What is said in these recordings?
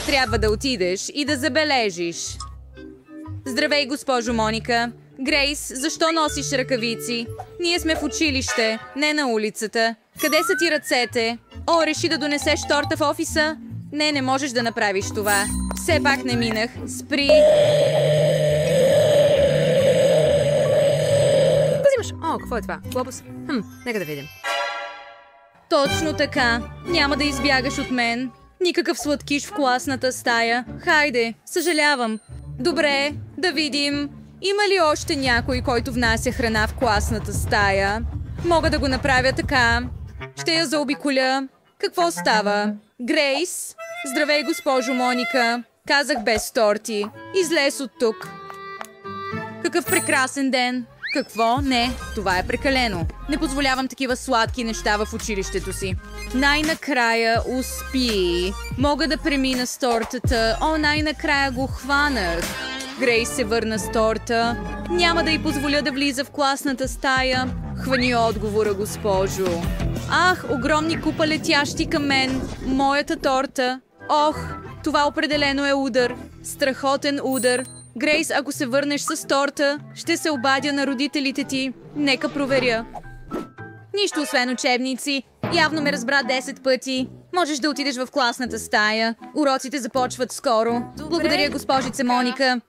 трябва да отидеш и да забележиш. Здравей, госпожо Моника. Грейс, защо носиш ръкавици? Ние сме в училище, не на улицата. Къде са ти ръцете? О, реши да донесеш торта в офиса? Не можеш да направиш това. Все пак не минах. Спри. О, какво е това? Глобус? Нека да видим. Точно така. Няма да избягаш от мен. Никакъв сладкиш в класната стая. Хайде, съжалявам. Добре, да видим. Има ли още някой, който внася храна в класната стая? Мога да го направя така. Ще я заобиколя. Какво става? Грейс? Здравей, госпожо Моника. Казах без торти. Излез от тук. Какъв прекрасен ден. Какво? Не, това е прекалено. Не позволявам такива сладки неща в училището си. Най-накрая успи. Мога да премина с тортата. О, най-накрая го хванах. Грейс се върна с торта. Няма да й позволя да влиза в класната стая. Хвани отговора, госпожо. Ах, огромни купа летящи към мен. Моята торта. Ох, това определено е удар. Страхотен удар. Грейс, ако се върнеш с торта, ще се обадя на родителите ти. Нека проверя. Нищо освен учебници. Явно ме разбра 10 пъти. Можеш да отидеш в класната стая. Уроците започват скоро. Благодаря, госпожице Моника.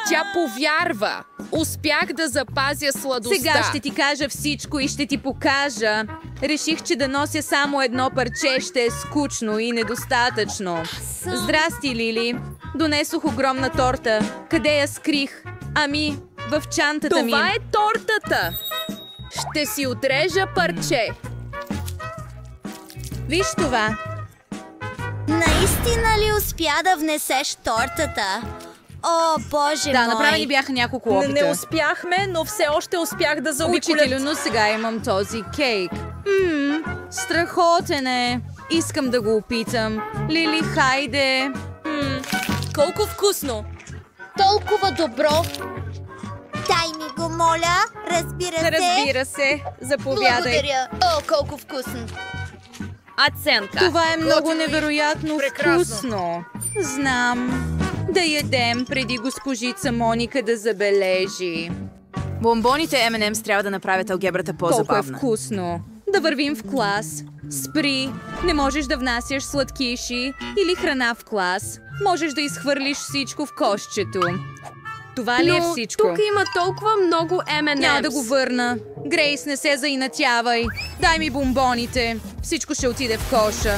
Тя повярва. Успях да запазя сладостта. Сега ще ти кажа всичко и ще ти покажа. Реших, че да нося само едно парче ще е скучно и недостатъчно. Здрасти, Лили. Донесох огромна торта. Къде я скрих? Ами, в чантата ми. Това е тортата. Ще си отрежа парче. Виж това. Наистина ли успя да внесеш тортата? О, боже Да, мой! направени бяха няколко опита. Не успяхме, но все още успях да заобиколя. Учителю, но сега имам този кейк. Страхотен е. Искам да го опитам. Лили, хайде. Колко вкусно! Толкова добро! Дай ми го, моля! Разбира се. Заповядай. Благодаря! О, колко вкусно! Оценка. Това е много невероятно Прекрасно. вкусно. Знам. Да ядем преди госпожица Моника да забележи. Бомбоните M&M's трябва да направят алгебрата Колко е по-забавна. вкусно. Да вървим в клас. Спри. Не можеш да внасяш сладкиши или храна в клас. Можеш да изхвърлиш всичко в кошчето. Това ли е Но всичко? тук има толкова много M&M's. Няма да го върна. Грейс, не се заинатявай. Дай ми бомбоните. Всичко ще отиде в коша.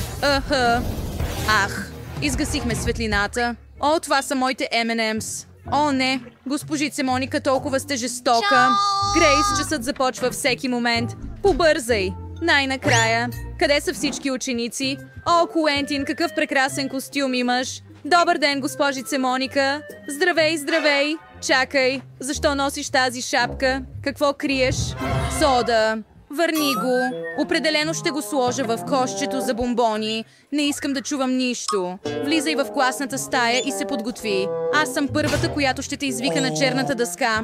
Ах, изгасихме светлината. О, това са моите M&M's. О, не. Госпожице Моника, толкова сте жестока. Чао! Грейс, часът започва всеки момент. Побързай. Най-накрая. Къде са всички ученици? О, Куентин, какъв прекрасен костюм имаш. Добър ден, госпожице Моника. Здравей, здравей. Чакай, защо носиш тази шапка? Какво криеш? Сода. Върни го. Определено ще го сложа в кошчето за бомбони. Не искам да чувам нищо. Влизай в класната стая и се подготви. Аз съм първата, която ще те извика на черната дъска.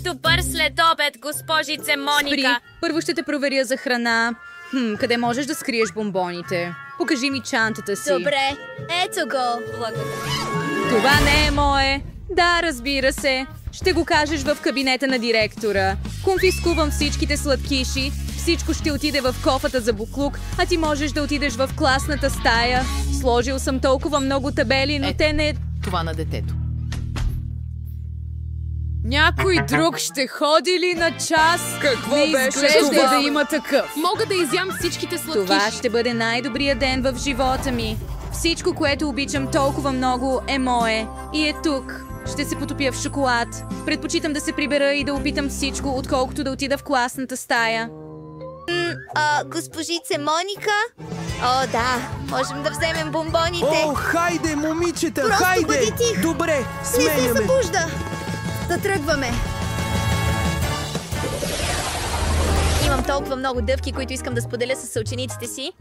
Добър следобед, госпожице Моника. Спри. Първо ще те проверя за храна. Къде можеш да скриеш бомбоните? Покажи ми чантата си. Добре, ето го! Това не е мое. Да, разбира се. Ще го кажеш в кабинета на директора. Конфискувам всичките сладкиши. Всичко ще отиде в кофата за буклук, а ти можеш да отидеш в класната стая. Сложил съм толкова много табели, но те не... Това на детето. Някой друг ще ходи ли на час? Какво не беше изглежда това? да има такъв. Мога да изям всичките сладкиши. Това ще бъде най-добрият ден в живота ми. Всичко, което обичам толкова много, е мое. И е тук. Ще се потопя в шоколад. Предпочитам да се прибера и да опитам всичко, отколкото да отида в класната стая. Госпожице Моника? О, да, можем да вземем бомбоните. О, хайде, момичета, Просто хайде! бъди тих. Добре, Не се сменяме. събужда! Да тръгваме! Имам толкова много дъвки, които искам да споделя с съучениците си.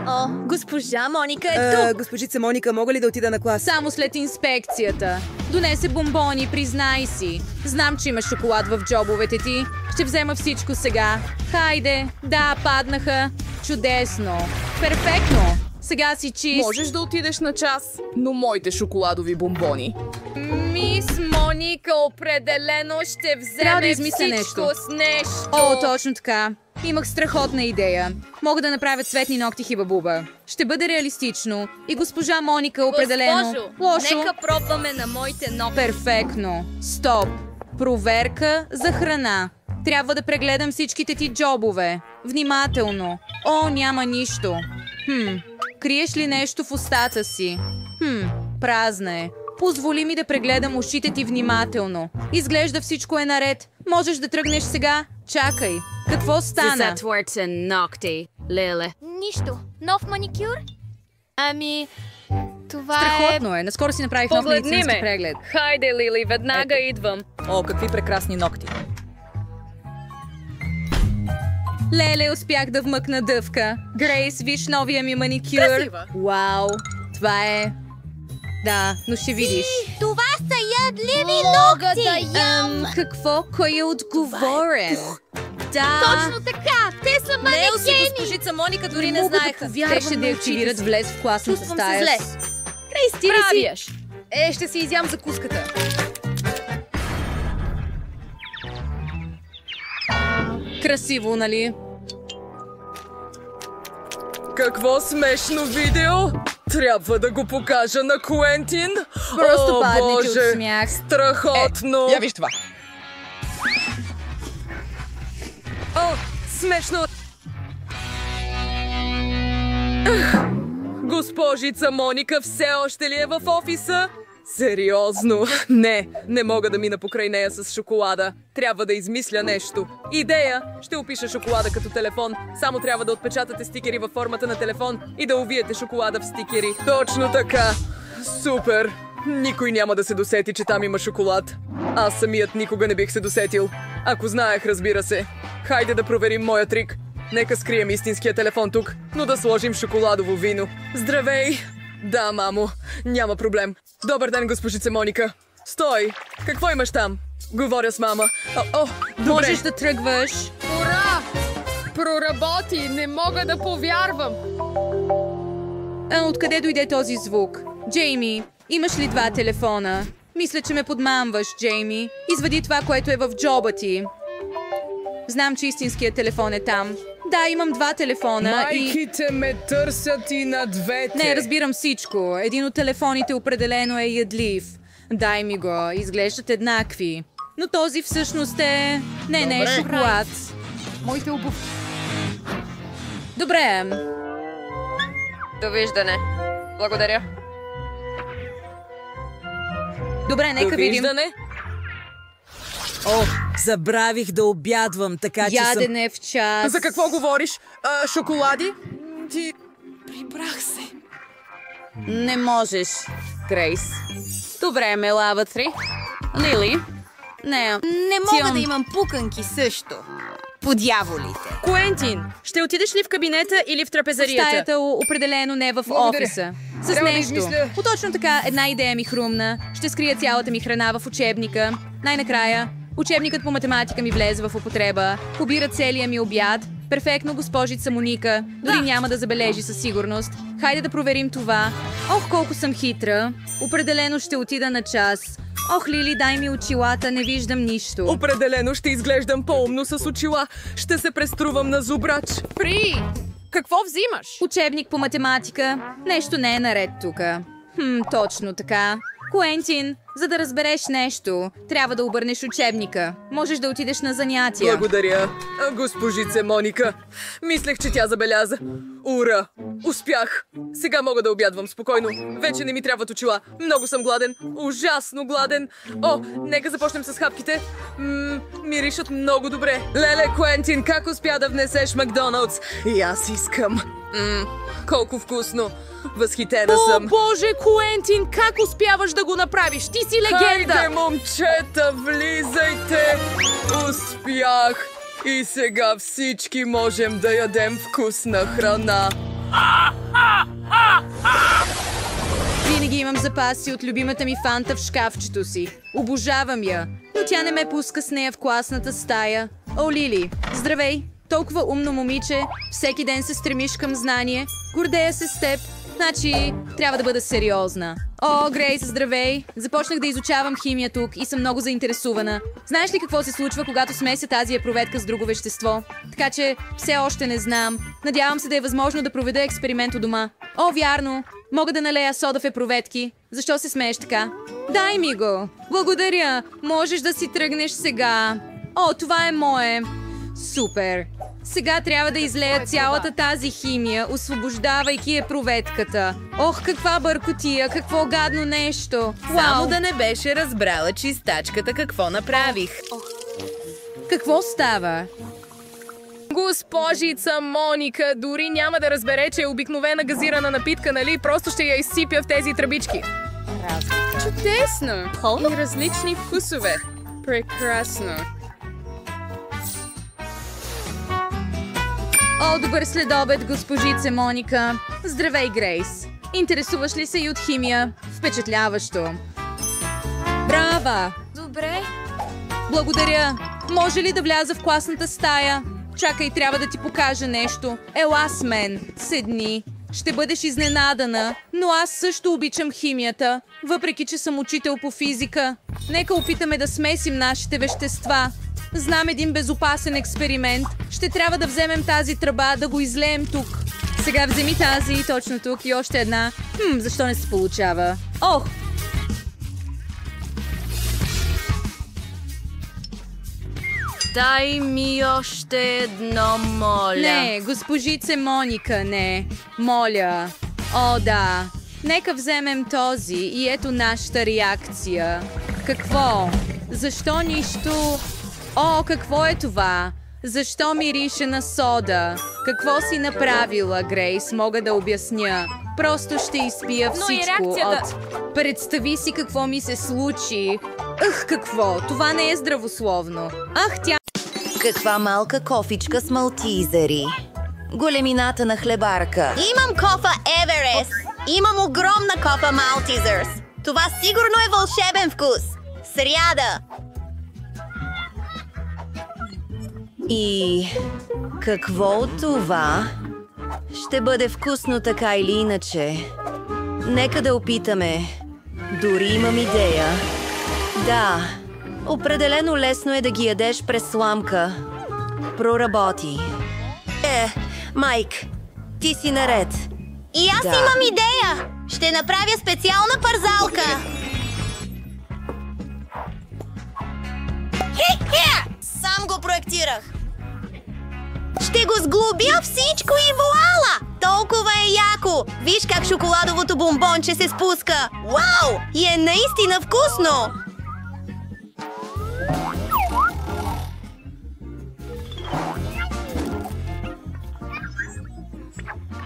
О, госпожа Моника е тук! Госпожица Моника, мога ли да отида на клас? Само след инспекцията. Донесе бомбони, признай си. Знам, че има шоколад в джобовете ти. Ще взема всичко сега. Хайде. Да, паднаха. Чудесно! Перфектно! Сега си чист. Можеш да отидеш на час, но моите шоколадови бомбони. Мис Моника определено ще Трябва да вземе измисля всичко нещо. с нещо. О, точно така. Имах страхотна идея. Мога да направя цветни ногти хиба-буба. Ще бъде реалистично. И госпожа Моника определено... Лошо. нека пробваме на моите ногти. Перфектно. Стоп. Проверка за храна. Трябва да прегледам всичките ти джобове. Внимателно. О, няма нищо. Криеш ли нещо в устата си? Празна е. Позволи ми да прегледам ушите ти внимателно. Изглежда всичко е наред. Можеш да тръгнеш сега? Чакай. Какво стана? твоите ногти, Леле. Нищо. Нов маникюр? Ами, това Страхотно е. Наскоро си направих нов Погледни медицински ме. преглед. Хайде, Лили, веднага идвам. О, какви прекрасни ногти. Леле, успях да вмъкна дъвка. Грейс, виж новия ми маникюр. Красива. Вау, това е... Да, но ще видиш. Това са ядливи ногти! Какво? Кой е отговорен? Да. Точно така! Те са манекени! Госпожица Моника дори Не мога да повярвам. Те ще да активират влез в класната Чувствам се стая. зле. Грейс, ти ли си? Правяш. Ще си изям закуската. Красиво, нали? Какво смешно видео! Трябва да го покажа на Куентин! Просто О, паднете от Боже! смях. Страхотно! Я виж това. О, смешно! Госпожица Моника все още ли е в офиса? Сериозно? Не мога да мина покрай нея с шоколада. Трябва да измисля нещо. Идея! Ще опиша шоколада като телефон. Само трябва да отпечатате стикери във формата на телефон и да увиете шоколада в стикери. Точно така! Супер! Никой няма да се досети, че там има шоколад. Аз самият никога не бих се досетил. Ако знаех, разбира се. Хайде да проверим моя трик. Нека скрием истинския телефон тук, но да сложим шоколадово вино. Здравей! Да, мамо, няма проблем. Добър ден, госпожице Моника. Стой! Какво имаш там? Говоря с мама. Добре. Можеш да тръгваш. Ура! Проработи! Не мога да повярвам! Откъде дойде този звук? Джейми, имаш ли 2 телефона? Мисля, че ме подмамваш, Джейми. Извади това, което е в джоба ти. Знам, че истинският телефон е там. Да, имам 2 телефона и... Майките ме търсят и на двете. Не, разбирам всичко. Един от телефоните определено е ядлив. Дай ми го, изглеждат еднакви. Но този всъщност е... Не е шоколад. Моите обувки. Добре. Довиждане. Благодаря. Добре, нека видим. Довиждане. О, забравих да обядвам, така че съм... Ядене в час. За какво говориш? Шоколади? Ти... Прибрах се. Не можеш, Грейс. Добре, мела вътре. Лили? Не мога да имам пуканки също. По дяволите. Куентин, ще отидеш ли в кабинета или в трапезарията? Стаята определено не в Благодаря. офиса. С Трябва да нещо. измисля. Точно така, една идея ми хрумна. Ще скрия цялата ми храна в учебника. Най-накрая, учебникът по математика ми влезе в употреба. Побира целия ми обяд. Перфектно, госпожица Моника. Дори няма да забележи със сигурност. Хайде да проверим това. Ох, колко съм хитра. Определено ще отида на час. Ох, Лили, дай ми очилата, не виждам нищо. Определено ще изглеждам по-умно с очила. Ще се преструвам на зубрач. При! Какво взимаш? Учебник по математика. Нещо не е наред тука. Точно така. Куентин, за да разбереш нещо, трябва да обърнеш учебника. Можеш да отидеш на занятия. Благодаря, госпожице Моника. Мислех, че тя забеляза. Ура! Успях! Сега мога да обядвам спокойно. Вече не ми трябват очила. Много съм гладен. Ужасно гладен. О, нека започнем с хапките. Миришат много добре. Леле, Куентин, как успя да внесеш Макдоналдс? И аз искам. Колко вкусно. Възхитена съм. Боже, Куентин, как успяваш да го направиш? Ти си легенда! Хайде, момчета, влизайте! Успях! И сега всички можем да ядем вкусна храна. Винаги имам запаси от любимата ми фанта в шкафчето си. Обожавам я, но тя не ме пуска с нея в класната стая. О, Лили, здравей! Толкова умно момиче, всеки ден се стремиш към знание, гордея се с теб. Значи, трябва да бъда сериозна. О, Грейс, здравей! Започнах да изучавам химия тук и съм много заинтересувана. Знаеш ли какво се случва, когато смеся тази епроветка с друго вещество? Така че все още не знам. Надявам се да е възможно да проведа експеримент у дома. О, вярно! Мога да налея сода в епроветки. Защо се смееш така? Дай ми го! Благодаря! Можеш да си тръгнеш сега. О, това е мое! Супер! Сега трябва да излея цялата тази химия, освобождавайки епроветката. Ох, каква бъркотия, какво гадно нещо. Само да не беше разбрала чистачката какво направих. Какво става? Госпожица Моника дори няма да разбере, че е обикновена газирана напитка, нали? Просто ще я изсипя в тези тръбички. Чудесно! И различни вкусове. Прекрасно. О, добър следобед, госпожице Моника. Здравей, Грейс. Интересуваш ли се и от химия? Впечатляващо. Браво! Добре. Благодаря. Може ли да вляза в класната стая? Чакай, трябва да ти покажа нещо. Ела с мен. Седни. Ще бъдеш изненадана, но аз също обичам химията, въпреки че съм учител по физика. Нека опитаме да смесим нашите вещества. Знам един безопасен експеримент. Ще трябва да вземем тази тръба, да го излеем тук. Сега вземи тази, точно тук и още една. Защо не се получава? Ох! Дай ми още едно, моля. Не, госпожице Моника, не. Моля. О, да. Нека вземем този и ето нашата реакция. Какво? Защо нищо... О, какво е това? Защо мирише на сода? Какво си направила, Грейс? Мога да обясня. Просто ще изпия всичко от... Представи си какво ми се случи. Какво? Това не е здравословно. Тя... Каква малка кофичка с малтизери. Големината на хлебарка. Имам кофа Еверест. Имам огромна кофа Малтизърс. Това сигурно е вълшебен вкус. Сряда. И какво от това? Ще бъде вкусно така или иначе. Нека да опитаме. Дори имам идея. Да, определено лесно е да ги ядеш през сламка. Проработи. Майк, ти си наред. И аз имам идея! Ще направя специална парзалка! Сам го проектирах! Ще го сглобя всичко и вуала! Толкова е яко! Виж как шоколадовото бомбонче се спуска! Вау! И е наистина вкусно!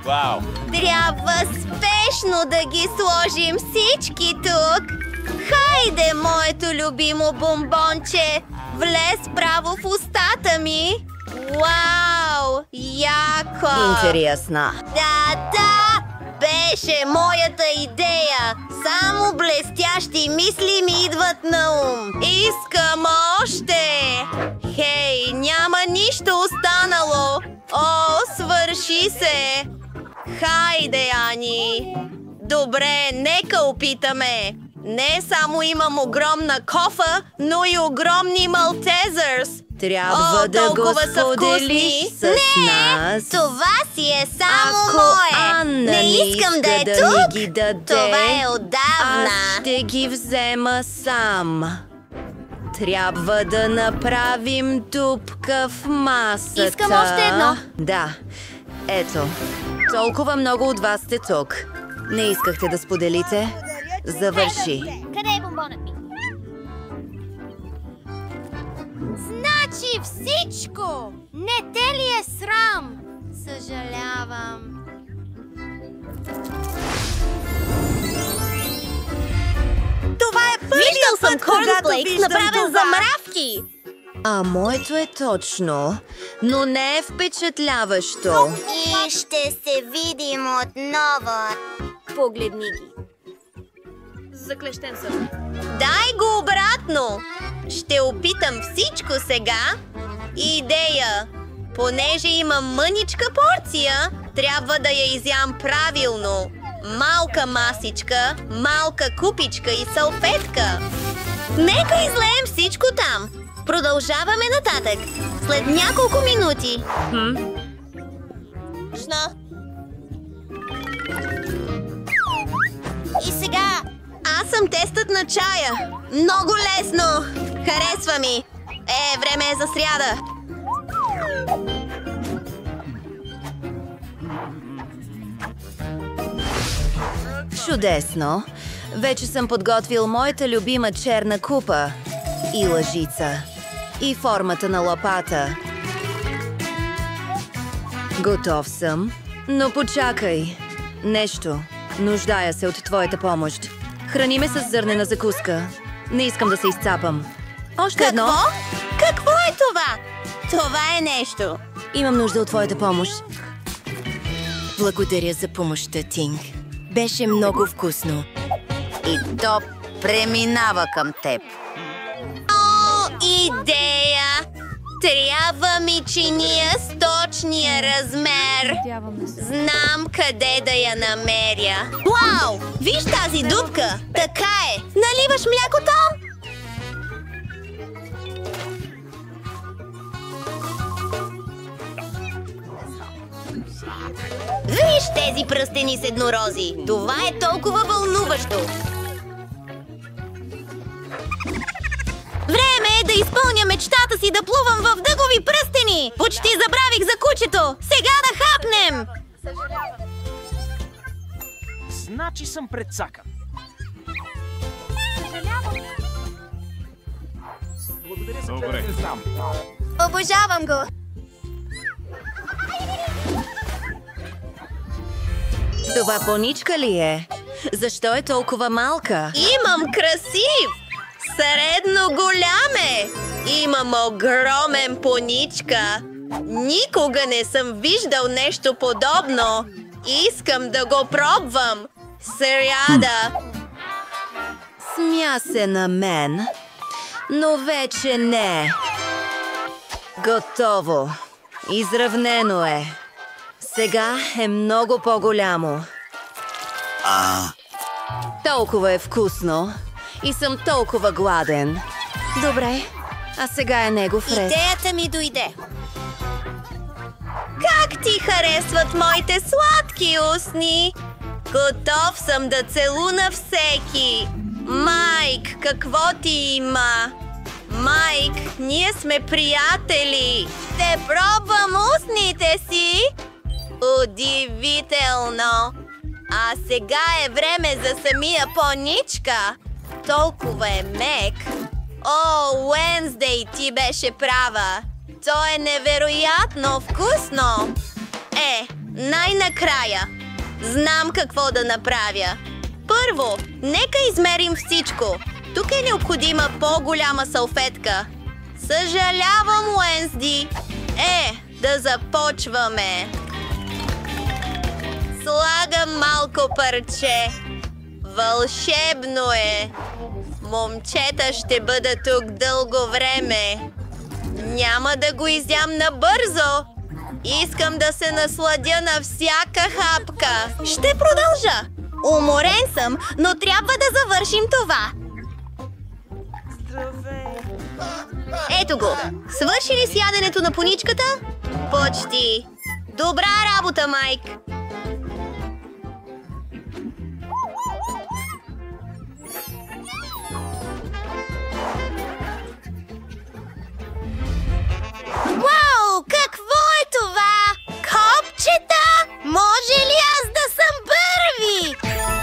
Вау! Трябва спешно да ги сложим всички тук! Хайде, моето любимо бомбонче! Влез право в устата ми! Вау! Яко! Интересна. Да! Беше моята идея! Само блестящи мисли ми идват на ум! Искам още! Хей, няма нищо останало! О, свърши се! Хайде, Ани! Добре, нека опитаме! Не само имам огромна кофа, но и огромни малтезърс! Трябва да го споделиш с нас. Това си е само Ако мое! Анна не искам да е ни тук! ги даде, Това е отдавна! аз ще ги взема сам. Трябва да направим дупка в масата. Искам още едно. Да. Ето. Толкова много от вас сте тук. Не искахте да споделите? Завърши. Къде е бомбонът ми? Значи всичко! Не те ли е срам? Съжалявам. Това е първият път, корнфлейкс, направен за мравки! А моето е точно, но не е впечатляващо. И ще се видим отново. Погледни ги. Заклещен съм. Дай го обратно! Ще опитам всичко сега. Идея! Понеже има мъничка порция, трябва да я изям правилно. Малка масичка, малка купичка и салфетка. Нека излеем всичко там. Продължаваме нататък. След няколко минути. И сега. Аз съм тестът на чая. Много лесно. Харесва ми. Време е за сряда. Чудесно! Вече съм подготвил моята любима черна купа и лъжица и формата на лопата. Готов съм, но почакай. Нещо. Нуждая се от твоята помощ. Храни ме с зърнена закуска. Не искам да се изцапам. Още едно. Какво е това? Това е нещо. Имам нужда от твоята помощ. Благодаря за помощта, Тинг. Беше много вкусно. И то преминава към теб. О, идея! Трябва ми чиния с точния размер. Знам къде да я намеря. Вау! Виж тази дупка! Така е! Наливаш млякото? Виж тези пръстени с еднорози! Това е толкова вълнуващо! Време е да изпълня мечтата си да плувам в дъгови пръстени! Почти забравих за кучето! Сега да хапнем! Значи съм прецакан. Благодаря за знам. Обожавам го! Това поничка ли е? Защо е толкова малка? Имам красив! Средно голям е! Имам огромен поничка! Никога не съм виждал нещо подобно! Искам да го пробвам! Сряда! Смя се на мен, но вече не. Готово. Изравнено е. Сега е много по-голямо. Толкова е вкусно и съм толкова гладен. Добре, а сега е негов ред. Идеята ми дойде. Как ти харесват моите сладки устни? Готов съм да целуна всеки. Майк, какво ти има? Майк, ние сме приятели. Ще пробвам устните си. Удивително! А сега е време за самия поничка. Толкова е мек. О, Уенсдей, ти беше права. То е невероятно вкусно. Най-накрая. Знам какво да направя. Първо, нека измерим всичко. Тук е необходима по-голяма салфетка. Съжалявам, Уенсди. Да започваме. Слагам малко парче. Вълшебно е. Момчета ще бъда тук дълго време. Няма да го изям набързо. Искам да се насладя на всяка хапка. Ще продължа. Уморен съм, но трябва да завършим това. Ето го. Свърши ли с яденето на поничката? Почти. Добра работа, Майк. Вау! Какво е това? Копчета? Може ли аз да съм първи?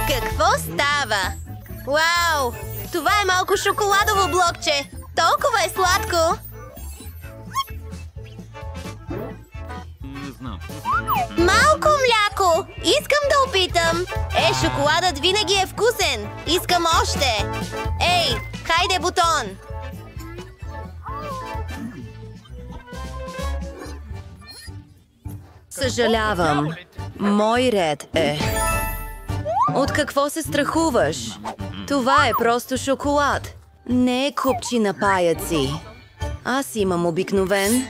Какво става? Вау! Това е малко шоколадово блокче. Толкова е сладко. Малко мляко. Искам да опитам. Шоколадът винаги е вкусен. Искам още. Хайде, бутон. Съжалявам. Мой ред е. От какво се страхуваш? Това е просто шоколад. Не е купчи на паяци. Аз имам обикновен.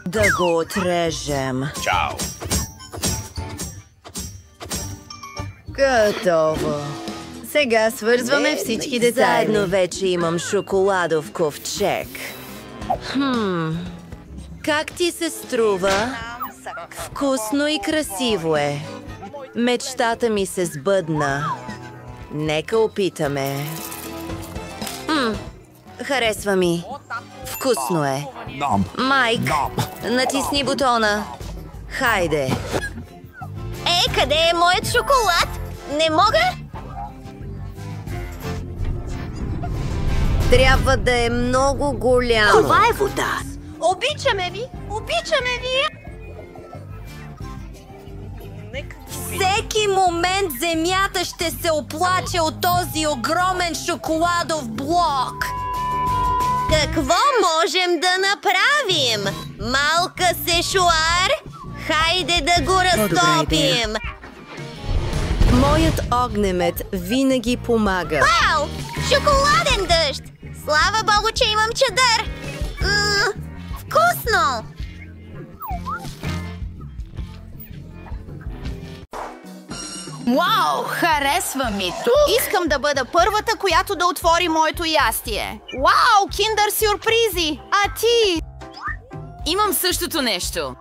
Да го отрежем. Чао. Готово. Сега свързваме всички детайли. Заедно вече имам шоколадов ковчег. Как ти се струва? Вкусно и красиво е. Мечтата ми се сбъдна. Нека опитаме. Харесва ми. Вкусно е. Майк, натисни бутона. Хайде. Къде е моят шоколад? Не мога? Трябва да е много голямо. Това е вода. Обичаме ви! Обичаме ви! Всеки момент земята ще се оплаче от този огромен шоколадов блок. Какво можем да направим? Малка сешуар? Хайде да го разтопим! Моят огнемет винаги помага. Вау! Шоколаден дъжд! Слава Богу, че имам чадър! Вкусно! Вау, харесва ми тук! Искам да бъда първата, която да отвори моето ястие. Вау, киндър сюрпризи! А ти? Имам същото нещо.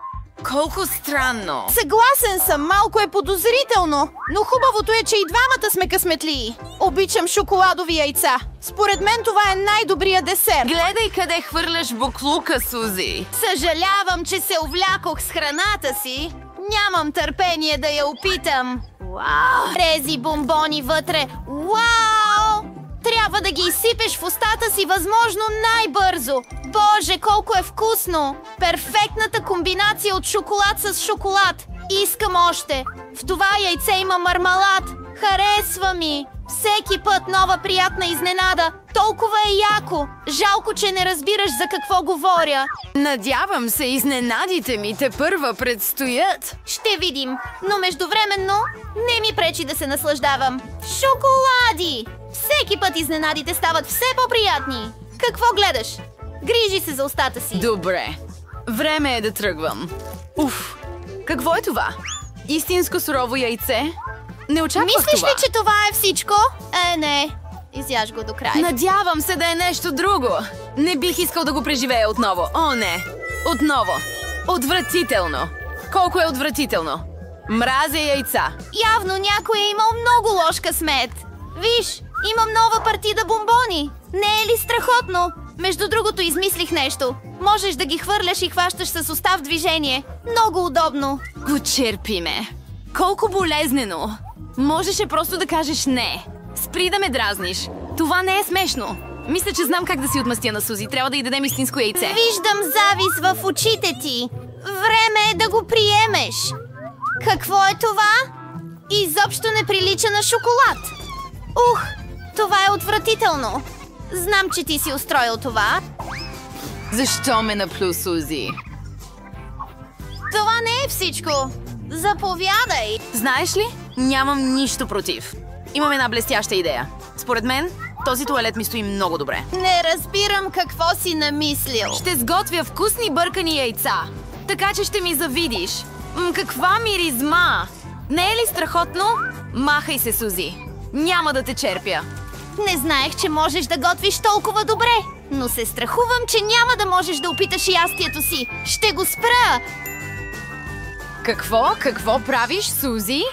Колко странно! Съгласен съм, малко е подозрително, но хубавото е, че и двамата сме късметлии. Обичам шоколадови яйца. Според мен това е най-добрият десерт. Гледай къде хвърляш буклука, Сузи. Съжалявам, че се увлякох с храната си. Нямам търпение да я опитам. Вау! Тези бомбони вътре. Вау! Трябва да ги изсипеш в устата си възможно най-бързо. Боже, колко е вкусно! Перфектната комбинация от шоколад с шоколад. Искам още. В това яйце има мармалад. Харесва ми. Всеки път нова приятна изненада. Толкова е яко. Жалко, че не разбираш за какво говоря. Надявам се, изненадите ми тепърва предстоят. Ще видим. Но междувременно не ми пречи да се наслаждавам. Шоколади! Всеки път изненадите стават все по-приятни. Какво гледаш? Грижи се за устата си. Добре. Време е да тръгвам. Уф, какво е това? Истинско сурово яйце? Не очаквах Мислиш това. ли, че това е всичко? Не. Изяж го до край. Надявам се да е нещо друго. Не бих искал да го преживея отново. О, не. Отново. Отвратително. Колко е отвратително. Мразя яйца. Явно някой е имал много лош късмет. Виж, имам нова партида бомбони. Не е ли страхотно? Между другото, измислих нещо. Можеш да ги хвърляш и хващаш с уста в движение. Много удобно. Го черпи ме. Колко болезнено. Можеше просто да кажеш не. Спри да ме дразниш. Това не е смешно. Мисля, че знам как да си отмъстя на Сузи. Трябва да й дадем истинско яйце. Виждам завис в очите ти. Време е да го приемеш. Какво е това? Изобщо не прилича на шоколад. Това е отвратително. Знам, че ти си устроил това. Защо ме наплю, Сузи? Това не е всичко. Заповядай. Знаеш ли? Нямам нищо против. Имам една блестяща идея. Според мен, този туалет ми стои много добре. Не разбирам какво си намислил. Ще сготвя вкусни бъркани яйца. Така че ще ми завидиш. Каква миризма! Не е ли страхотно? Махай се, Сузи. Няма да те черпя. Не знаех, че можеш да готвиш толкова добре. Но се страхувам, че няма да можеш да опиташ ястието си. Ще го спра! Какво? Какво правиш, Сузи?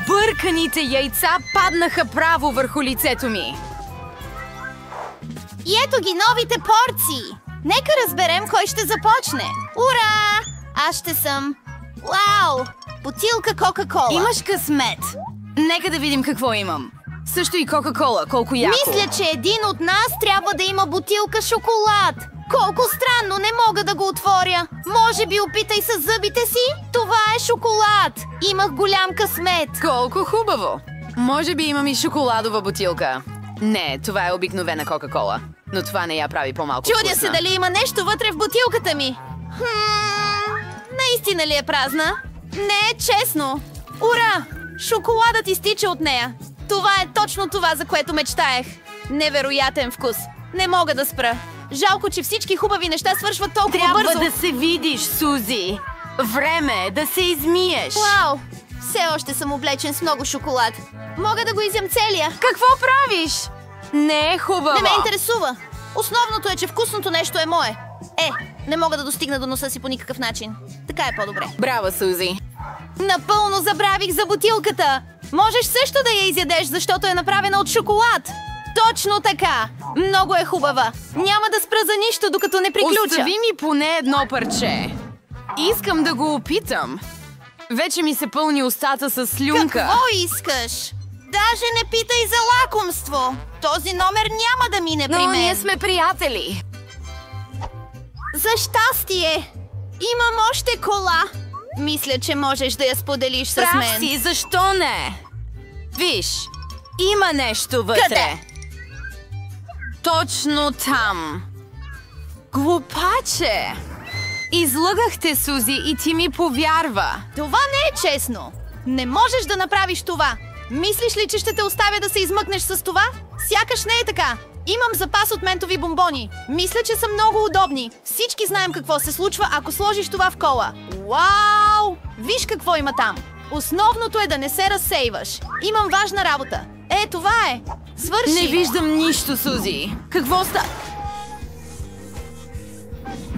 Бърканите яйца паднаха право върху лицето ми. И ето ги новите порции. Нека разберем кой ще започне. Ура! Аз ще съм... Вау! Бутилка Кока-Кола. Имаш късмет. Нека да видим какво имам. Също и Кока-Кола, колко яко. Мисля, че един от нас трябва да има бутилка шоколад. Колко странно, не мога да го отворя. Може би опитай с зъбите си? Това е шоколад. Имах голям късмет. Колко хубаво. Може би имам и шоколадова бутилка. Не, това е обикновена Кока-Кола. Но това не я прави по-малко Чудя вкусна. се дали има нещо вътре в бутилката ми. Наистина ли е празна? Не е честно. Ура! Шоколадът изтича от нея. Това е точно това, за което мечтаех. Невероятен вкус. Не мога да спра. Жалко, че всички хубави неща свършват толкова Трябва бързо. да се видиш, Сузи. Време е да се измиеш. Вау! Все още съм облечен с много шоколад. Мога да го изям целия. Какво правиш? Не е хубаво. Не ме интересува. Основното е, че вкусното нещо е мое. Не мога да достигна до носа си по никакъв начин. Така е по-добре. Браво, Сузи. Напълно забравих за бутилката. Можеш също да я изядеш, защото е направена от шоколад. Точно така. Много е хубава. Няма да спра за нищо, докато не приключа. Остави ми поне едно парче. Искам да го опитам. Вече ми се пълни устата с слюнка. Какво искаш? Даже не питай за лакомство. Този номер няма да мине при мен. Но ние сме приятели. За щастие! Имам още кола. Мисля, че можеш да я споделиш с мен. Прав си, защо не? Виж, има нещо вътре. Къде? Точно там. Глупаче! Излъгахте, Сузи, и ти ми повярва. Това не е честно. Не можеш да направиш това. Мислиш ли, че ще те оставя да се измъкнеш с това? Сякаш не е така. Имам запас от ментови бомбони. Мисля, че са много удобни. Всички знаем какво се случва, ако сложиш това в кола. Вау! Виж какво има там. Основното е да не се разсейваш. Имам важна работа. Това е. Свърши. Не виждам нищо, Сузи. Какво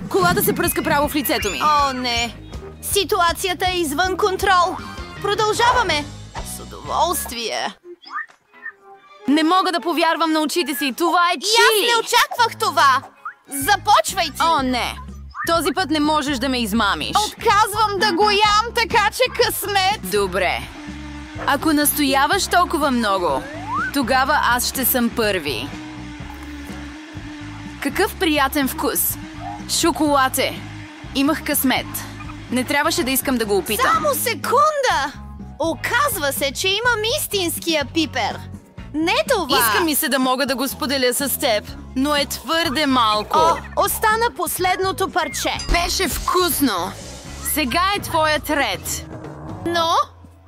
Колата се пръска право в лицето ми. О, не. Ситуацията е извън контрол. Продължаваме. С удоволствие. Не мога да повярвам на очите си. Това е чили. И аз не очаквах това. Започвай ти. О, не. Този път не можеш да ме измамиш. Отказвам да го ям, така че късмет. Добре. Ако настояваш толкова много, тогава аз ще съм първи. Какъв приятен вкус. Шоколад е. Имах късмет. Не трябваше да искам да го опитам. Само секунда! Оказва се, че имам истинския пипер. Не това! Иска ми се да мога да го споделя с теб, но е твърде малко. Остана последното парче. Беше вкусно. Сега е твоят ред. Но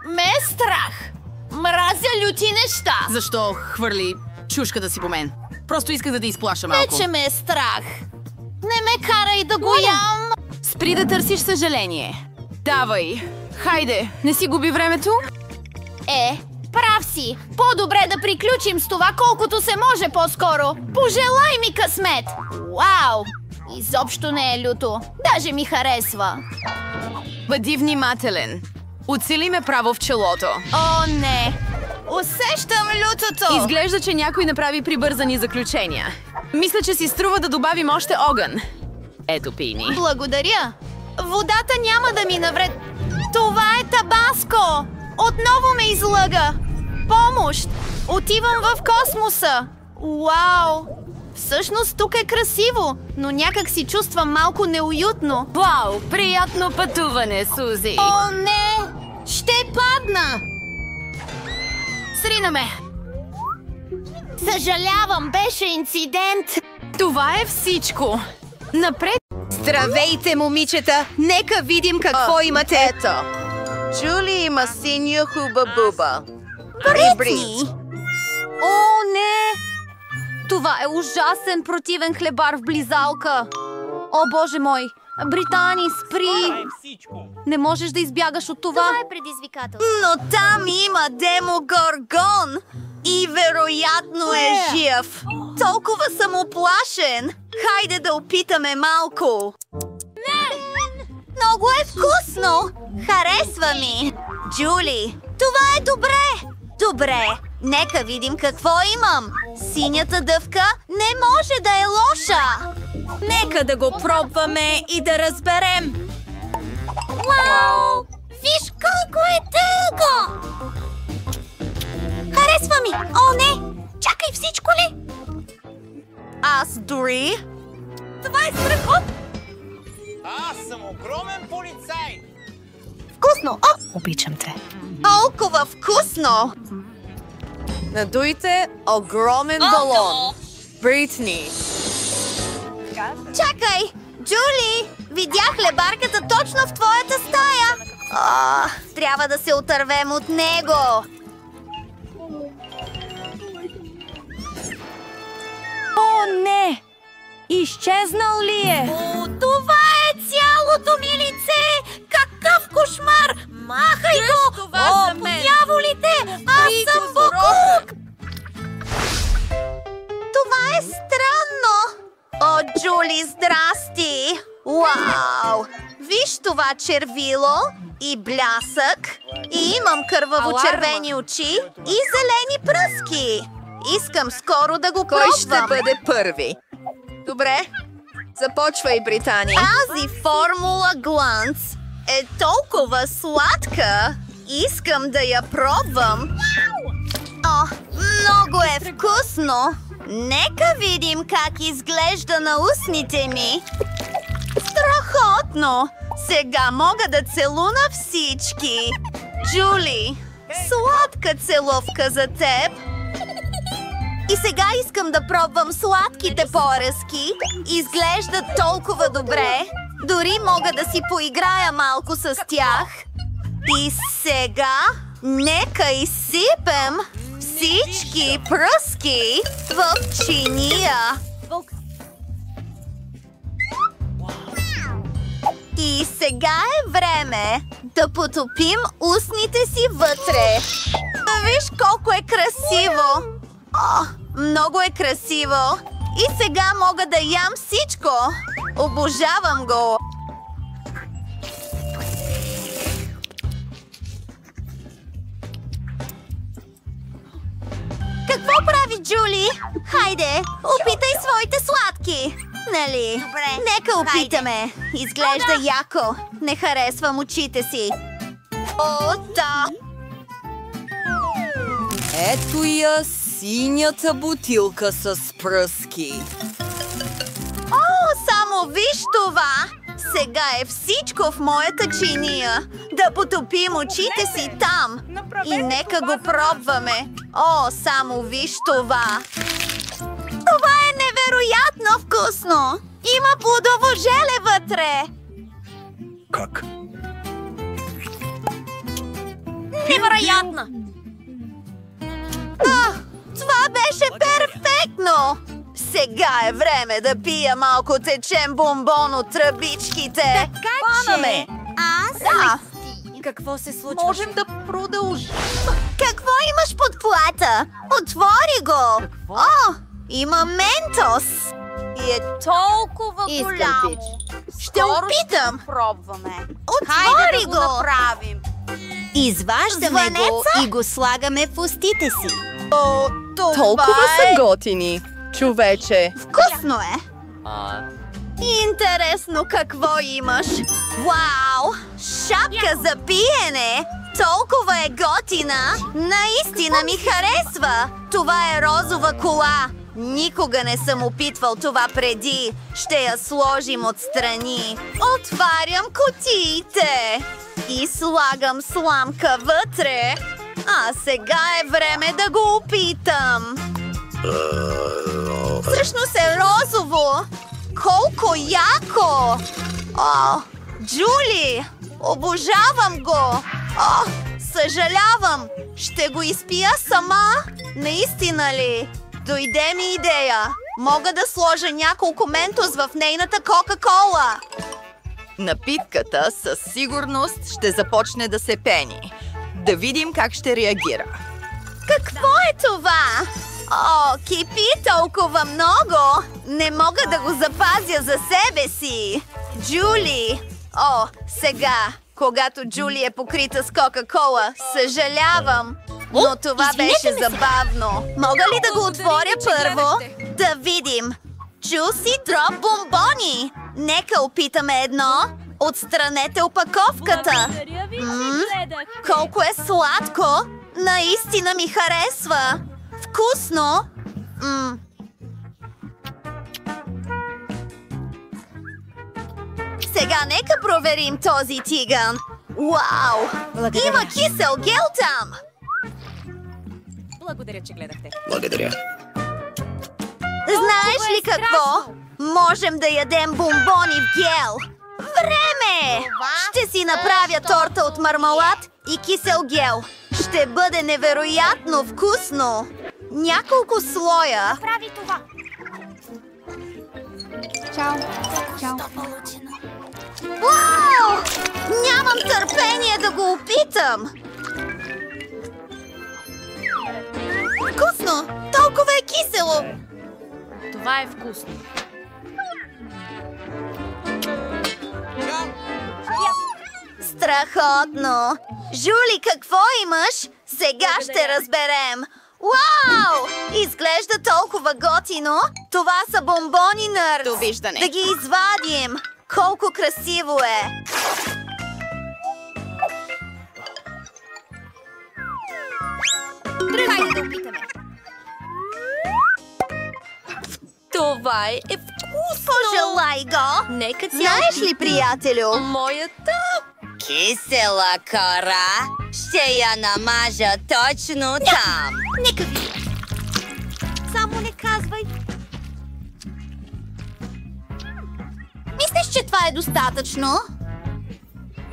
ме е страх. Мразя люти неща. Защо хвърли чушката си по мен? Просто исках да те изплаша малко. Вече ме е страх. Не ме карай да го ям. Спри да търсиш съжаление. Давай. Хайде, не си губи времето. Прав си. По-добре да приключим с това, колкото се може по-скоро. Пожелай ми късмет. Вау! Изобщо не е люто. Даже ми харесва. Бъди внимателен. Оцели ме право в челото. О, не! Усещам лютото! Изглежда, че някой направи прибързани заключения. Мисля, че си струва да добавим още огън. Ето, пийни. Благодаря. Водата няма да ми навред. Това е табаско! Отново ме излъга! Помощ! Отивам в космоса! Уау! Всъщност тук е красиво, но някак си чувствам малко неуютно. Вау! Приятно пътуване, Сузи! О, не! Ще падна! Срина ме! Съжалявам, беше инцидент! Това е всичко! Напред! Здравейте, момичета! Нека видим какво имате! Ето! Джули има синя хуба-буба. Бритни! О, не! Това е ужасен противен хлебар в близалка. О, боже мой! Британи, спри! Не можеш да избягаш от това. Това е предизвикателство. Но там има Демогоргон и вероятно е жив. Толкова съм уплашен. Хайде да опитаме малко. Много е вкусно. Харесва ми. Джули, това е добре. Добре, нека видим какво имам. Синята дъвка не може да е лоша. Нека да го пробваме и да разберем. Вау! Виж колко е дълго! Харесва ми! О, не! Чакай, всичко ли? Аз дори... Това е страхотно! Аз съм огромен полицай! Вкусно! О! Обичам те. Толкова вкусно! Надуйте огромен балон. Бритни. Чакай! Джули! Видях лебарката точно в твоята стая! Трябва да се отървем от него! О, не! Изчезнал ли е? О, това е цялото ми лице! Какъв кошмар! Махай го! О, по дяволите! Аз съм Бокук! Това е странно! О, Джули, здрасти! Вау! Виж това червило и блясък. И имам кърваво-червени очи и зелени пръски. Искам скоро да го пробвам. Кой ще бъде първи? Добре, започвай, Британи. Тази формула Глънц е толкова сладка. Искам да я пробвам. О, много е вкусно. Нека видим как изглежда на устните ми. Страхотно! Сега мога да целуна всички. Джули, сладка целувка за теб. И сега искам да пробвам сладките поръски. Изглеждат толкова добре. Дори мога да си поиграя малко с тях. И сега нека изсипем всички пръски в чиния. И сега е време да потопим устните си вътре. Виж колко е красиво! О, много е красиво! И сега мога да ям всичко! Обожавам го! Какво прави Джули? Хайде, опитай своите сладки! Нали? Добре. Нека опитаме. Изглежда яко. Не харесвам очите си. О, да! Ето я синята бутилка с пръски. О, само виж това! Сега е всичко в моята чиния. Да потопим очите си там. И нека го пробваме. О, само виж това! Това е невероятно вкусно! Има плодово желе вътре! Как? Невероятно! Това беше перфектно! Сега е време да пия малко течен бомбон от тръбичките! Панаме! Аз? Да! Какво се случва? Можем да продължим! Какво имаш под плата? Отвори го! О! Има ментос! И е толкова голямо! Ще опитам! Пробваме. Отвори го! Направим. Изваждаме го и го слагаме в устите си. О, това Толкова са готини, човече. Вкусно е! Интересно какво имаш. Вау! Шапка за пиене! Толкова е готина! Наистина ми харесва! Това е розова кола! Никога не съм опитвал това преди. Ще я сложим отстрани. Отварям кутиите и слагам сламка вътре. А сега е време да го опитам. Всъщност е розово. Колко яко! О, Джули! Обожавам го! О, съжалявам! Ще го изпия сама? Наистина ли? Дойде ми идея. Мога да сложа няколко ментос в нейната Кока-Кола. Напитката със сигурност ще започне да се пени. Да видим как ще реагира. Какво е това? О, кипи толкова много! Не мога да го запазя за себе си! Джули! О, сега, когато Джули е покрита с Кока-Кола, съжалявам! Но това беше забавно! Мога ли да го отворя първо? Да видим! Juicy Drop бомбони! Нека опитаме едно! Отстранете опаковката! Колко е сладко! Наистина ми харесва! Вкусно! Сега нека проверим този тиган. Вау! Благодаря. Има кисел гел там! Благодаря, че гледахте. Благодаря. Знаеш ли какво? Можем да ядем бомбони в гел. Време! Ще си направя торта от мармалад и кисел гел. Ще бъде невероятно вкусно. Няколко слоя. Прави това. Чао. Чао. Вау! Нямам търпение да го опитам! Вкусно! Толкова е кисело! Това е вкусно. Страхотно! Жули, какво имаш? Сега ще разберем! Вау! Изглежда толкова готино! Това са бомбони, Нърс! Довиждане! Да ги извадим! Колко красиво е! Хайде да опитаме! Това е вкусно! Пожелай го! Нека тя... Знаеш ли, приятелю? Моята... Кисела кора ще я намажа точно там. Нека ви. Само не казвай. Мислиш, че това е достатъчно?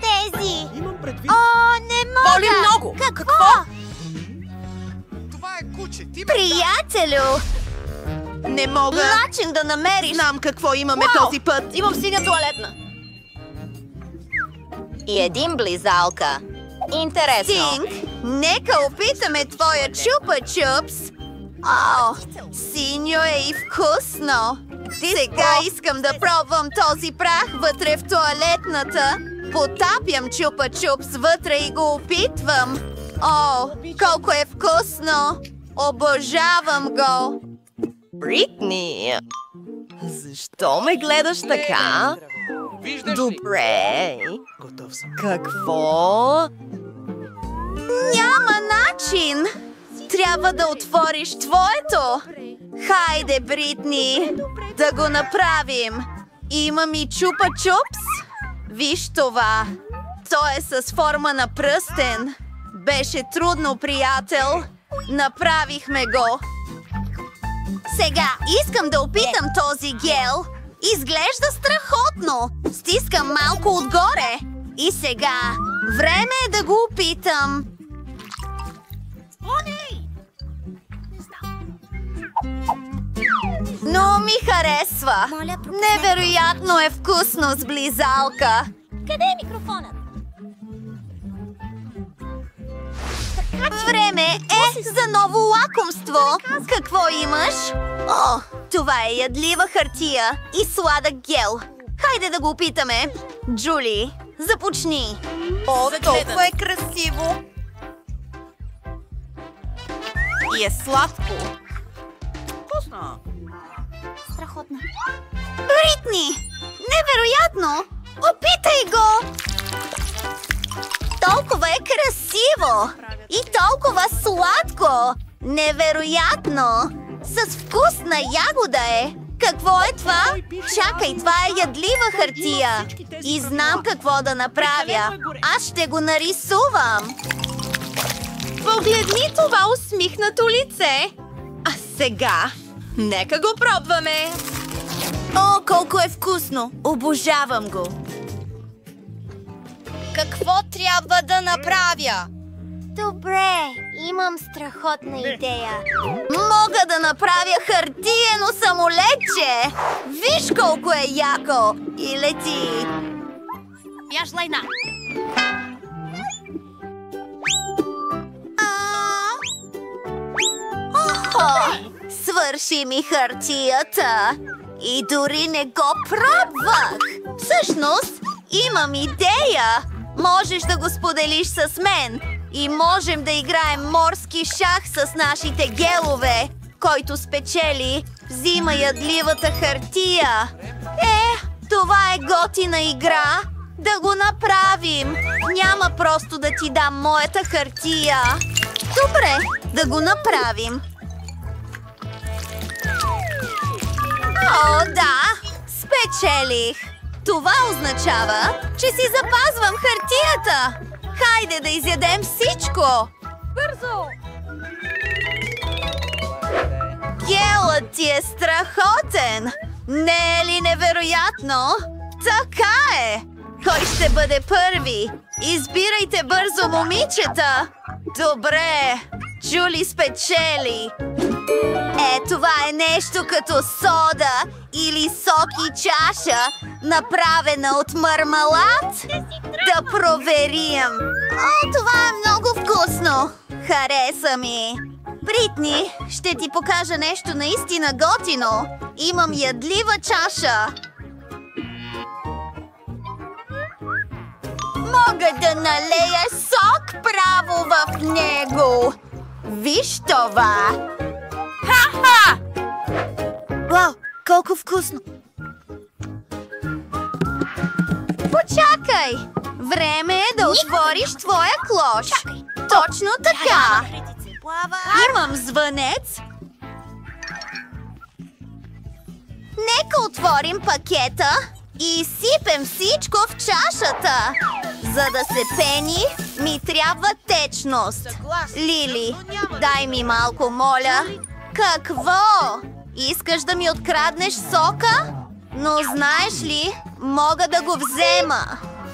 Тези. Имам предвид. О, не мога. Боли много. Какво? Това е куче. Ти ме... Приятелю. Не мога. Начин да намериш. Знам какво имаме този път. Имам синя туалетна. И един близалка. Интересно. Стинг, нека опитаме твоя чупа-чупс. О, синьо е и вкусно. Сега искам да пробвам този прах вътре в туалетната. Потапям чупа-чупс вътре и го опитвам. О, колко е вкусно. Обожавам го. Бритни, защо ме гледаш така? Виждаш ли? Добре. Готов съм. Какво? Няма начин. Трябва да отвориш твоето. Хайде, Бритни, да го направим. Имам и чупа-чупс. Виж това. То е с форма на пръстен. Беше трудно, приятел. Направихме го. Сега искам да опитам този гел. Изглежда страхотно. Стискам малко отгоре. И сега време е да го опитам. Но ми харесва. Невероятно е вкусно с близалка. Къде е микрофонът? Време е за ново лакомство. Какво имаш? О, това е ядлива хартия и сладък гел. Хайде да го опитаме. Джули, започни. О, толкова е красиво. И е сладко. Вкусно. Страхотно. Бритни! Невероятно! Опитай го! Толкова е красиво! И толкова сладко! Невероятно! С вкусна ягода е! Какво е това? Чакай, това е ядлива хартия! И знам какво да направя! Аз ще го нарисувам! Погледни това усмихнато лице. А сега, нека го пробваме. О, колко е вкусно! Обожавам го! Какво трябва да направя? Добре, имам страхотна идея. Мога да направя хартиено самолетче! Виж колко е яко! И лети! Яш лайна. Охо! Свърши ми хартията! И дори не го пробвах! Всъщност, имам идея! Можеш да го споделиш с мен! И можем да играем морски шах с нашите гелове! Който спечели, взима ядливата хартия! Това е готина игра! Да го направим! Няма просто да ти дам моята хартия! Добре, да го направим! О, да! Спечелих! Това означава, че си запазвам хартията! Хайде да изядем всичко! Бързо! Гелът ти е страхотен! Не е ли невероятно? Така е! Кой ще бъде първи? Избирайте бързо, момичета! Добре! Джули спечели! Това е нещо като сода или сок и чаша, направена от мармалад. Да проверим. О, това е много вкусно. Хареса ми. Бритни, ще ти покажа нещо наистина готино. Имам ядлива чаша. Мога да налея сок право в него. Виж това! Ха-ха! Вау, колко вкусно! Почакай! Време е да отвориш твоя клош. Точно така! Имам звънец. Нека отворим пакета и сипем всичко в чашата. За да се пени, ми трябва течност. Лили, дай ми малко, моля. Какво? Искаш да ми откраднеш сока? Но знаеш ли, мога да го взема.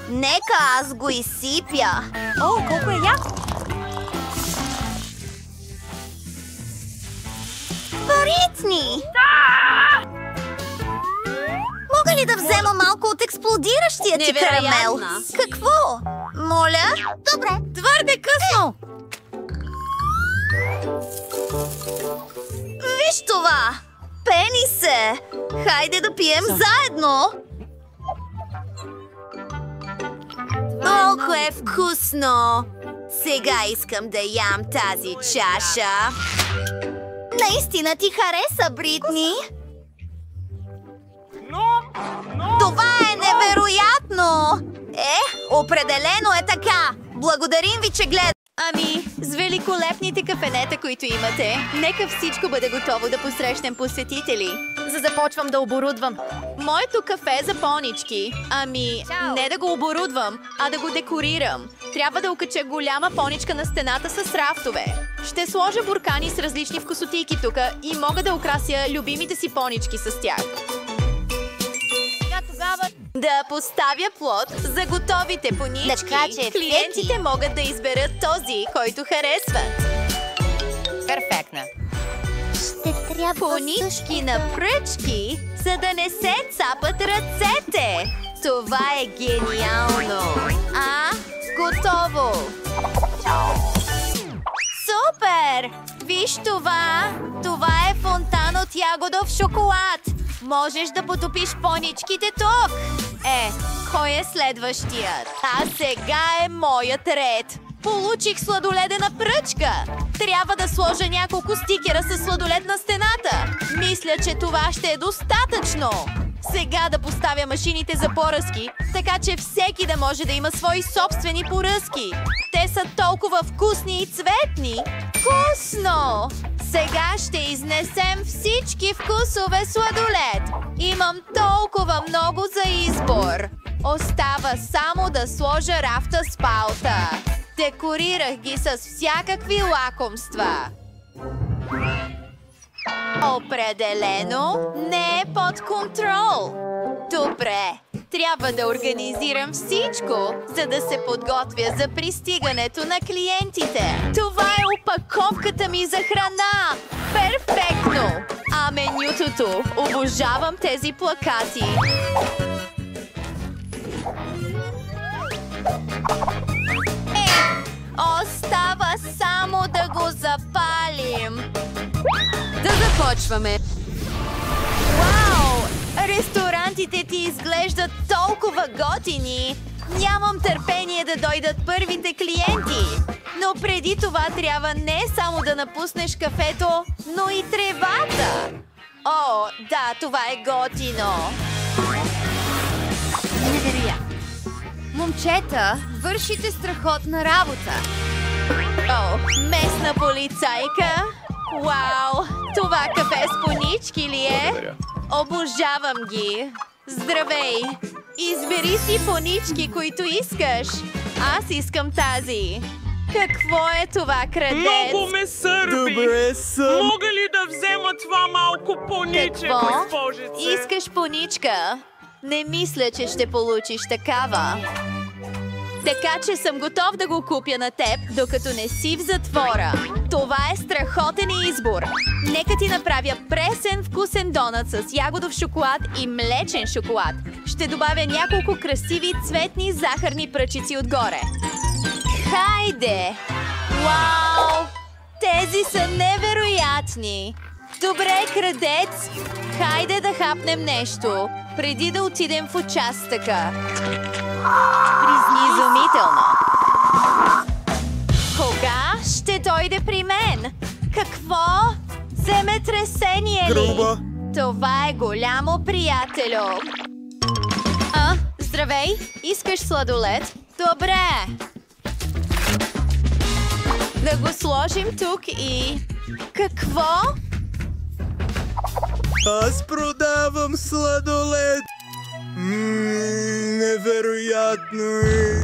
Нека аз го изсипя. О, колко е яко! Бритни! Мога ли да взема малко от експлодиращия ти карамел? Какво? Моля? Добре. Твърде късно! Виж това! Пени се! Хайде да пием заедно! Колко е вкусно! Сега искам да ям тази чаша. Наистина ти хареса, Бритни? Това е невероятно! Определено е така! Благодарим ви, че гледате! Ами, с великолепните кафенета, които имате, нека всичко бъде готово да посрещнем посетители. Започвам да оборудвам. Моето кафе за понички. Ами, не да го оборудвам, а да го декорирам. Трябва да окача голяма поничка на стената с рафтове. Ще сложа буркани с различни вкусотийки тук и мога да украся любимите си понички с тях. Да поставя плод за готовите понички. Клиентите могат да изберат този, който харесват. Перфектно. Ще трябва понички на пръчки, за да не се цапат ръцете. Това е гениално. Готово. Супер! Виж това! Това е фонтан от ягодов шоколад. Можеш да потопиш поничките тук. Кой е следващият? Сега е моят ред. Получих сладоледена пръчка. Трябва да сложа няколко стикера с сладолед на стената. Мисля, че това ще е достатъчно. Сега да поставя машините за поръзки, така че всеки да може да има свои собствени поръзки. Те са толкова вкусни и цветни. Вкусно! Сега ще изнесем всички вкусове сладолед. Имам толкова много за избор. Остава само да сложа рафта с палта. Декорирах ги с всякакви лакомства. Определено не е под контрол. Добре, трябва да организирам всичко, за да се подготвя за пристигането на клиентите. Това е опаковката ми за храна. Перфектно! А менютото? Обожавам тези плакати. Остава само да го запалим. Да започваме. Вау! Ресторантите ти изглеждат толкова готини. Нямам търпение да дойдат първите клиенти. Но преди това трябва не само да напуснеш кафето, но и тревата. О, да, това е готино. Момчета, вършите страхотна работа. О, местна полицайка. Вау, това кафе с понички ли е? Обожавам ги. Здравей! Избери си понички, които искаш. Аз искам тази. Какво е това, крадец? Много ме сърби! Добре съм! Мога ли да взема това малко пониче, госпожице? Искаш поничка? Не мисля, че ще получиш такава. Така че съм готов да го купя на теб, докато не си в затвора. Това е страхотен избор. Нека ти направя пресен вкусен донат с ягодов шоколад и млечен шоколад. Ще добавя няколко красиви цветни захарни пръчици отгоре. Хайде! Вау! Тези са невероятни! Добре, крадец! Хайде да хапнем нещо, преди да отидем в участъка. Изумително! Кога ще дойде при мен? Какво? Земетресение ли? Груба. Това е голямо, приятелю. Здравей! Искаш сладолед? Добре! Да го сложим тук и... Какво? Аз продавам сладолед. Невероятно е.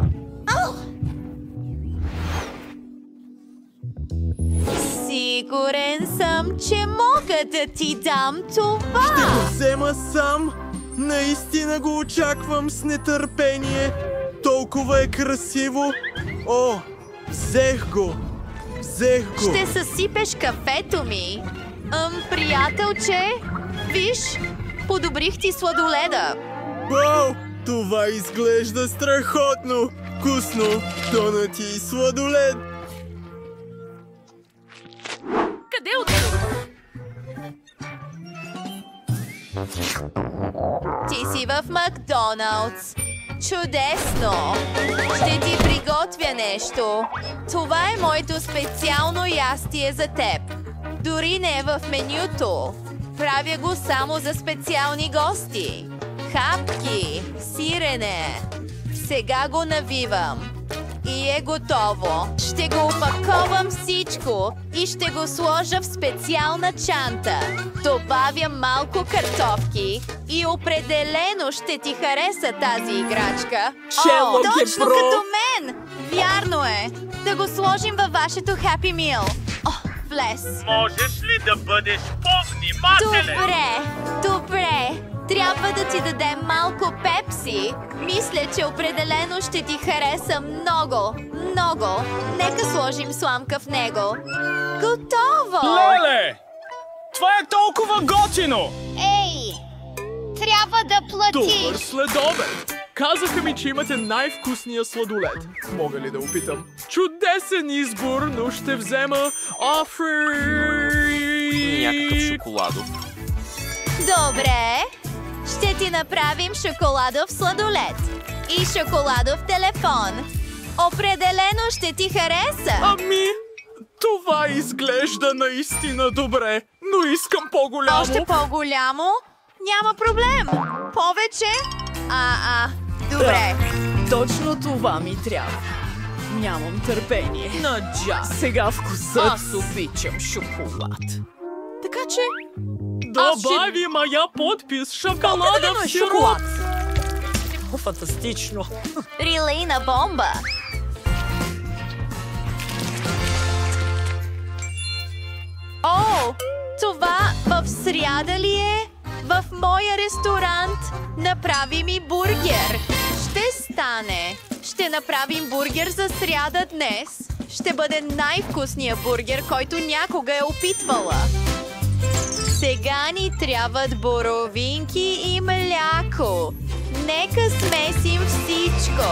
Сигурен съм, че мога да ти дам това. Ще го взема сам. Наистина го очаквам с нетърпение. Толкова е красиво. О, взех го. Ще съсипеш кафето ми. Приятелче, виж, подобрих ти сладоледа. Вау, това изглежда страхотно. Вкусно. Донати и сладолед. Къде отидох? Ти си в Макдоналдс. Чудесно! Ще ти приготвя нещо. Това е моето специално ястие за теб. Дори не е в менюто. Правя го само за специални гости. Хапки, сирене. Сега го навивам. И е готово. Ще го опаковам всичко и ще го сложа в специална чанта. Добавям малко картофки и определено ще ти хареса тази играчка. Точно като мен! Вярно е! Да го сложим във вашето Happy Meal. Влез. Можеш ли да бъдеш по-внимателен? Добре. Трябва да ти дадем малко пепси. Мисля, че определено ще ти хареса много. Нека сложим сламка в него. Готово! Леле! Това е толкова готино! Ей! Трябва да платиш! Добър следобед! Казаха ми, че имате най-вкусния сладолед. Мога ли да опитам? Чудесен избор, но ще взема някакъв шоколадов. Добре. Ще ти направим шоколадов сладолед и шоколадов телефон. Определено ще ти хареса. Ами, това изглежда наистина добре, но искам по-голямо. Още по-голямо? Няма проблем. Повече? Добре. Точно това ми трябва. Нямам търпение. Сега вкусът. Аз обичам шоколад. Така че... Добави моя подпис шоколада в сироп. Фантастично. Релейна бомба. Това в сряда ли е? В моя ресторант направи ми бургер. Ще стане. Ще направим бургер за сряда днес. Ще бъде най-вкусният бургер, който някога е опитвала. Сега ни трябват боровинки и мляко. Нека смесим всичко.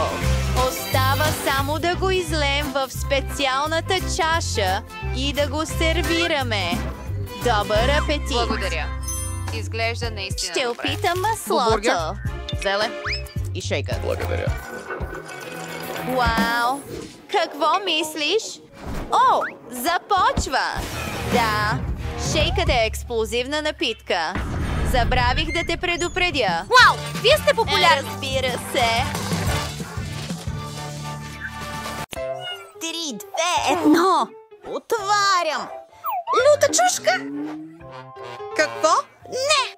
Остава само да го излеем в специалната чаша и да го сервираме. Добър апетит! Благодаря. Изглежда наистина Ще добре. опитам маслото. Зеле и шейка. Благодаря. Вау! Какво мислиш? Започва! Да, шейкът е експлозивна напитка. Забравих да те предупредя. Вау! Вие сте популярни! Разбира се. 3, 2, 1. Отварям. Люта чушка. Какво? Не!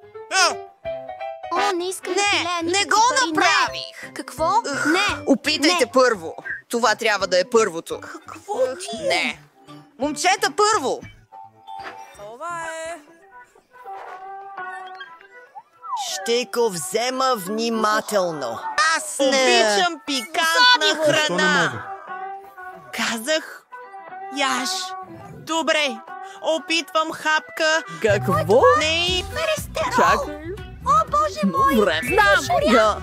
Не искам да пилея Не го направих. Какво? Не. Опитайте първо. Това трябва да е първото. Какво ти? Не. Момчета, първо. Това е... Ще го взема внимателно. Аз не обичам пикантна храна. Казах, яш. Добре, опитвам хапка. Какво? Не. Холестерол! О, боже мой! Добре, знам.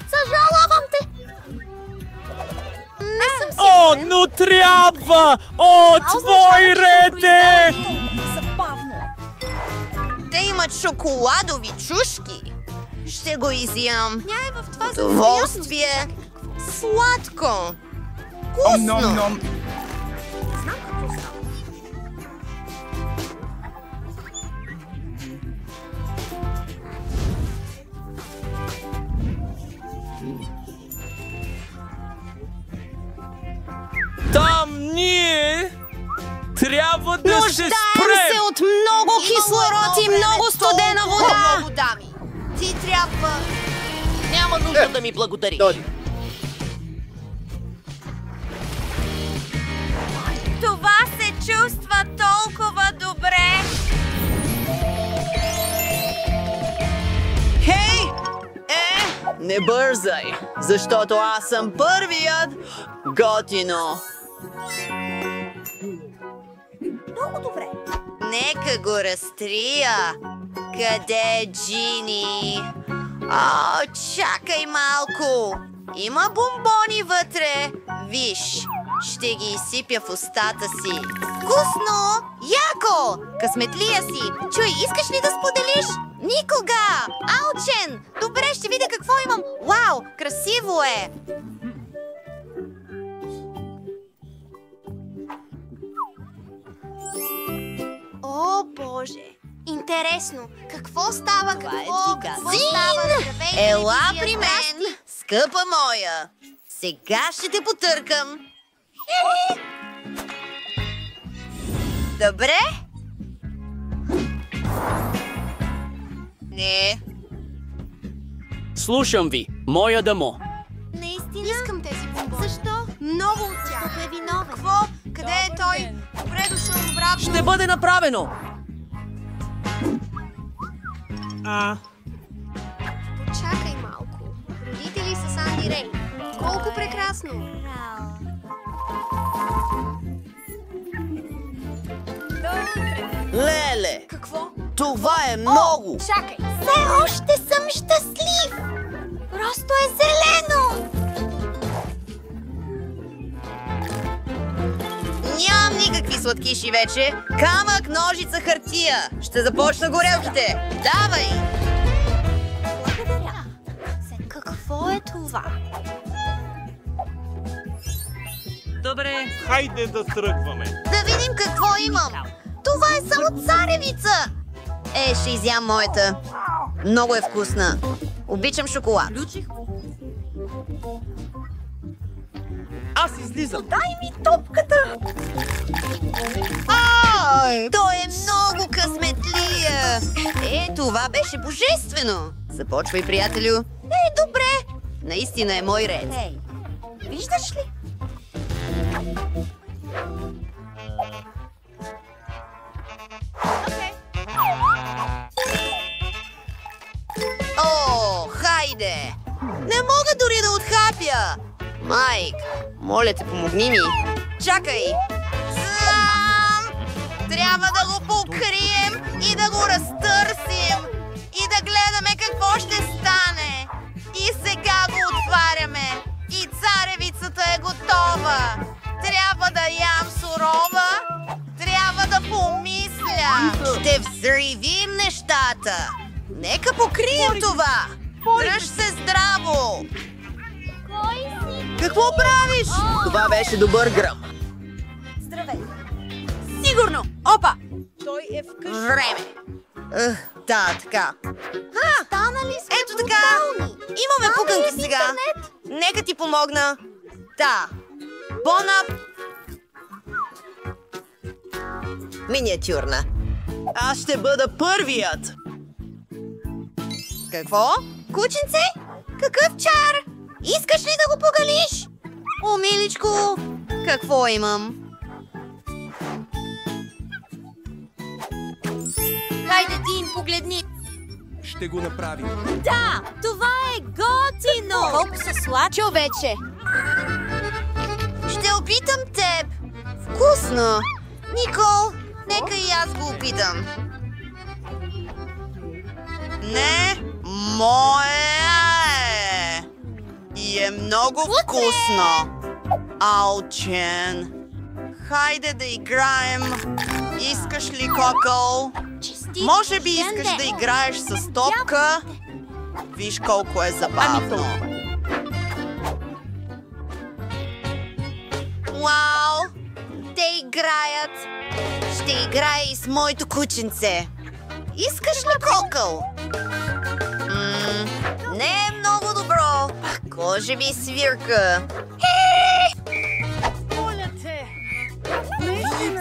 Съжалявам те! Не съм си... О, но трябва! О, твой ред е! Те имат шоколадови чушки. Ще го изям. Тя е в това Удоволствие. Сладко. Вкусно. Знам какво става. Там ние трябва да се Нуждаем спрем! се от много кислород и много студена вода. Много дами. Ти трябва... Няма нужда да ми благодариш. Това се чувства толкова добре. Хей! Не бързай, защото аз съм първият. Готино. Много добре. Нека го разтрия. Къде е Джини? О, чакай малко. Има бомбони вътре. Виж, ще ги изсипя в устата си. Вкусно! Яко! Късметлия си! Чуй, искаш ли да споделиш? Никога! Алчен! Добре, ще видя какво имам. Вау, красиво е! О, боже! Интересно, какво става, какво става? Ела при мен, скъпа моя! Сега ще те потъркам. Добре? Не. Слушам ви, моя дамо. Наистина? Искам тези бомбони. Защо? Много от тях. Е виновен. Какво? Къде е той? Добре дошъл обратно. Ще бъде направено. Почакай малко. Родители са Санди Рей. Колко прекрасно. Леле! Какво? Това е много! Чакай. Все още съм щастлив. Просто е зелено. Нямам никакви сладкиши вече. Камък, ножица, хартия. Ще започна горелките. Давай! Благодаря. Какво е това? Добре. Хайде да тръгваме. Да видим какво имам. Това е само царевица. Ще изям моята. Много е вкусна. Обичам шоколад. Аз излизам. Дай ми топката. Той е много късметлия. Това беше божествено. Започвай, приятелю. Добре. Наистина е мой ред. Виждаш ли? О, хайде! Не мога дори да отхапя! Майк, моля те, помогни ми. Чакай! Трябва да го покрием и да го разтърсим и да гледаме какво ще стане. И сега го отваряме. И царевицата е готова. Трябва да ям сурова. Трябва да помисля. Ще взривим нещата. Нека покрием това. Дръж се здраво. Какво правиш? Това беше добър гръм. Здравей. Сигурно. Опа. Той е вкъщи. Време. Да, така. Станали сме ето така. Имаме пуканки сега. Нека ти помогна. Да. Бонап. Миниатюрна. Аз ще бъда първият. Какво? Кученце? Какъв чар? Искаш ли да го погалиш? О, миличко, какво имам? Хайде ти им погледни. Ще го направим. Да, това е готино. Колко са сладки. Човече. Ще опитам теб. Вкусно. Никол, нека и аз го опитам. Не, моя е. И е много вкусно. Алчен. Хайде да играем. Искаш ли, кокъл? Може би искаш да играеш с топка? Виж колко е забавно. Вау! Те играят. Ще играя и с моето кученце. Искаш ли, кокъл? Не е много добро. Може би свирка.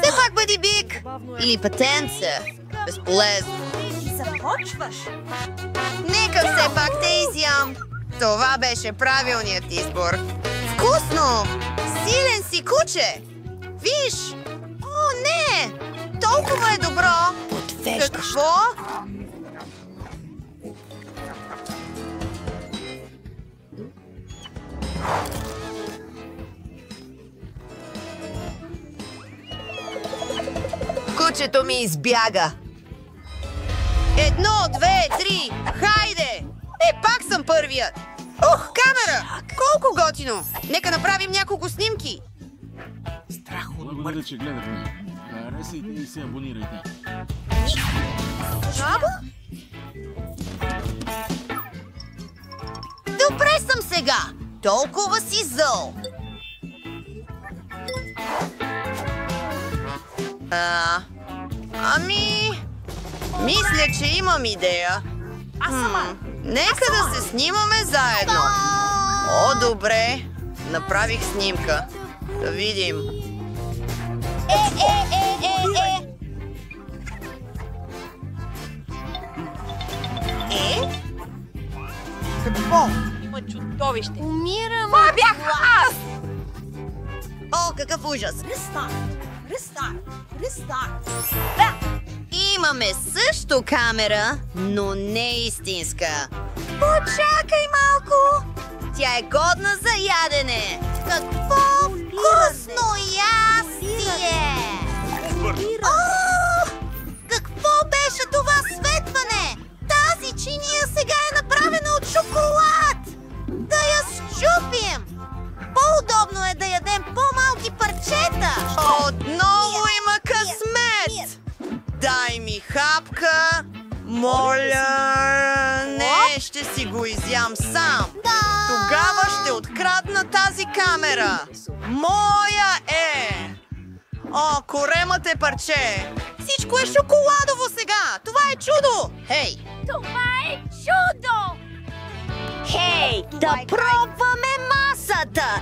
Все пак бъди бик. Или патенце. Безполезно. Започваш. Нека все пак те изям. Това беше правилният избор. Вкусно! Силен си, куче! Виж! О, не! Толкова е добро! Какво? Кучето ми избяга. 1, 2, 3, хайде! Пак съм първият! Ух, камера! Колко готино! Нека направим няколко снимки! Благодаря, че гледахме. Харесайте и се абонирайте. Жаба? Добре съм сега! Толкова си зъл! Мисля, че имам идея. Нека да се снимаме заедно. О, добре. Направих снимка. Да видим. Какво? Има чудовище. Умирам. Това бях аз! О, какъв ужас! Рестарт! Имаме също камера, но не истинска. Почакай малко! Тя е годна за ядене! Какво вкусно ястие! О! Какво беше това светване? Тази чиния сега е направена от шоколад! Да я счупим! По-удобно е да ядем по-малки парчета! Отново има късмет! Дай ми хапка! Моля! Не, ще си го изям сам! Тогава ще открадна тази камера! Моя е! О, коремът е парче! Всичко е шоколадово сега! Това е чудо! Хей! Това е чудо! Хей, да пробваме масата!